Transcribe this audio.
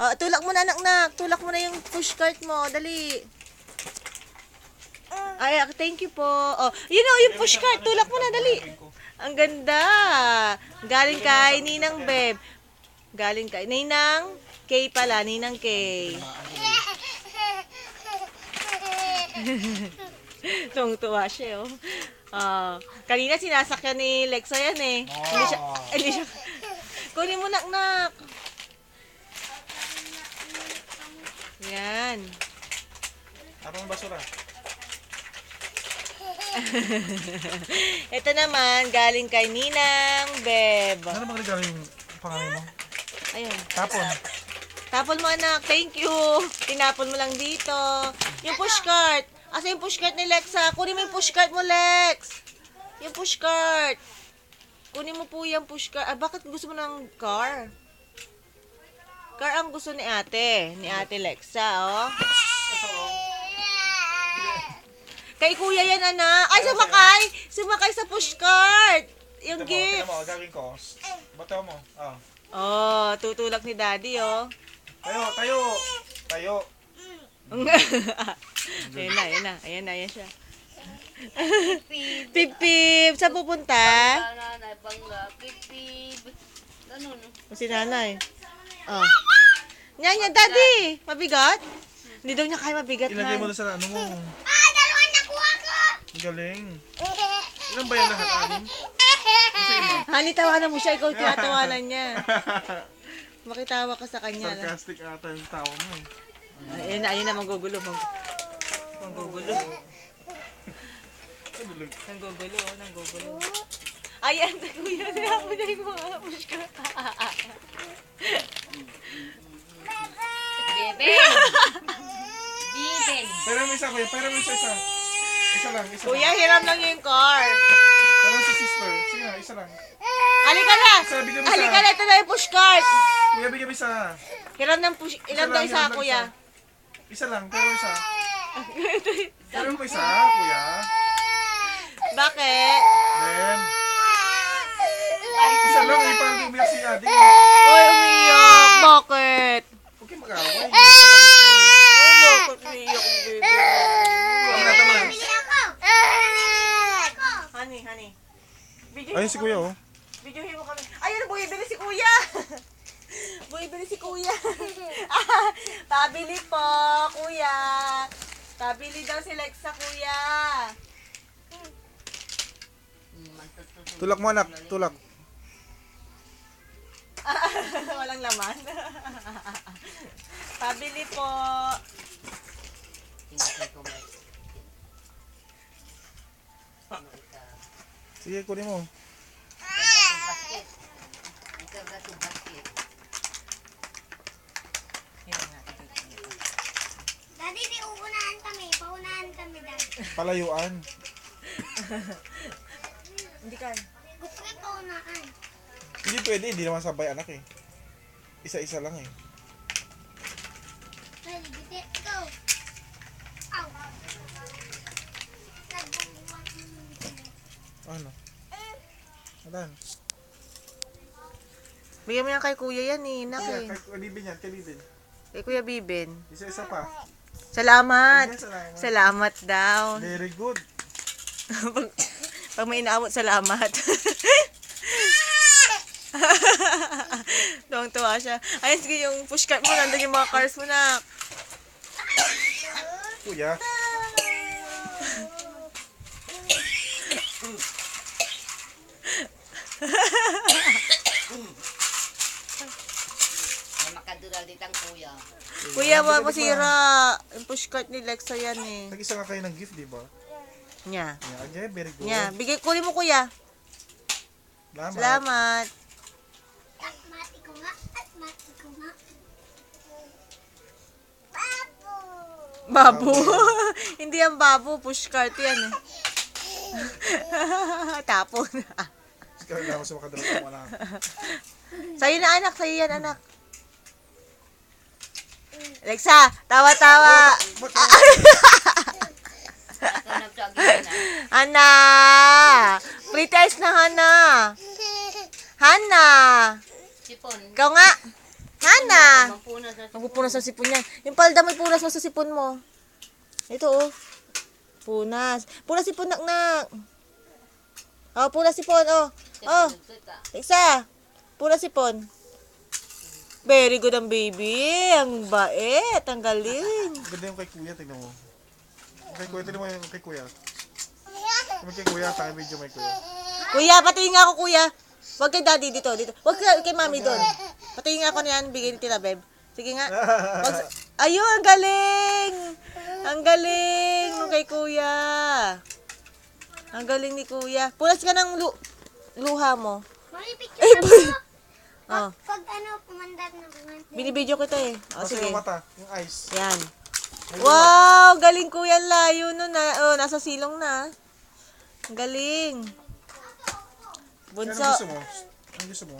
Oh, tulak mo na anak. Tulak mo na yung pushcart mo. Dali. Ay, thank you po. Oh, yun o, yung pushcart. Tulak mo na, dali. Ang ganda. Galing kay Ninang Beb. Galing kay Ninang Kay pala. Ninang Kay. Tuwang-tuwa siya, oh. Kanina sinasakyan ni Lexa yan eh. Hindi siya. Kunin mo nak. Yan. Anong basura? Ito naman, galing kay Ninang Beb. Ano bang regalo yung pangalan mo? Ayun. Tapon. Tapon mo anak, thank you. Tinapon mo lang dito. Yung pushcart. Asa yung pushcart ni Lexa? Kunin mo yung pushcart mo, Lex. Yung pushcart. Kunin mo po yung pushcart. Bakit gusto mo ng car? Car ang gusto ni ate. Ni ate Lexa, oh. Kay kuya yan, anak. Ay, sumakay. Sumakay sa pushcart. Yung gift. Tignan mo, gagawin ko. Bato mo. Oh, tutulak ni daddy, oh. Tayo. Ayan na siya. Pip-pip, saan pupunta? Nanay, bangga, pipib. Ganun. Si nanay. Oh. Yan, daddy. Mabigat? Hindi daw niya kaya mabigat Ilagay mo na. na sa ano mo. Dalawa nakuha ko! Ang galing. Ilan ba yan lahat, Aling? Hani, tawanan mo siya. Ikaw tinatawanan niya. Makitawa ka sa kanya. Sarcastic ata yung tao mo. Ayun na, manggugulo. Manggugulo. Nanggugulo. Ayan, sa kuya. Sinabi na yung mga pushka. Beben! Beben! Pero mo isa, kuya. Pero mo isa. Isa lang. Kuya, hiram lang yung car. Pero si sister. Sige na, isa lang. Halika na! Bigyan mo isa. Halika na, ito na yung pushcart. Kuya, bigyan mo isa. Hiram ng push... Ilan daw isa, kuya? Isa lang, pero isa. Pero mo isa, kuya. Bakit? Then, isa lang, parang umiyak si Ate. Uy, umiyak. Bakit? Huwag kayong mag-away. Bakit umiyak, baby? Ang nataman. Honey. Video Ayun si kuya, oh. Videohin mo kami. Ayun, bumibili si kuya. Bumibili si kuya. Pabili po, kuya. Pabili daw si Lexa, kuya. Tulak mo, anak. Tulak. Walang laman. Pabili po. Sige, kunin mo. Daddy, di uunahan kami. Paunahan kami, Daddy. Palayuan. Hindi ka. Gusto ko yung paunahan. Hindi pwede, hindi naman sabay anak eh. Isa-isa lang eh. Daddy, bitit. Go! Ow! Ano? Adan. Bigyan mo yan kay kuya yan eh. Nak eh. Kay Bibin yan, kay Bibin. Kay kuya Bibin. Isa-isa pa. Salamat. Ayan, salamat. Salamat daw. Very good. Pag may inaawat, salamat. Tuwang-tuwa siya. Ayun, sige yung pushcart mo. Nandun yung mga cars mo na. Kuya. Makadural ditang kuya. Kuya, wag masira. Yung pushcart ni Lexa yan eh. Nag-isa nga kayo ng gift, di ba? Nya. Yeah, okay, very good. Nya. Bigay, kunin mo kuya. Salamat. Salamat. Mati ko nga. Babu. Hindi yan babu. Pushcart yan eh. Tapon. Kaya lang ako sa makadala ko wala. Sa'yo na anak. Sa'yo yan anak. Lexa, tawa-tawa. Hana. Pretty eyes na Hana. Hana. Sipon. Ikaw nga. Hana. Mampuna Magpupunas ng sipon yan. Yung palda mo, punas mo sa sipon mo. Ito, oh. Punas. Punas sipon, nak. Oh, punas sipon, oh. Oh, Lexa. Punas sipon. Very good ang baby. Ang bait. Ang galing. Ganda yung kay kuya, tignan mo. Kay kuya, tignan mo yung kay kuya. Yung kay kuya, sa akin video may kuya. Kuya, patingin nga ako, kuya. Huwag kay daddy dito. Huwag kay mami doon. Patingin nga ako niyan. Bigay ni Tita Beb. Sige nga. Ayun, ang galing. Ang galing nung kay kuya. Ang galing ni kuya. Punas ka ng luha mo. Mami, picture na po. Oh, Pag ano, pumandat na pumandat. binibidyo ko ito eh. Oh, Kasi sige. yung mata, yung eyes. Yan. Wow, galing kuya. Layo nun na. Oh, nasa silong na. Ang galing. Ano Bunso. gusto mo? Ano gusto mo?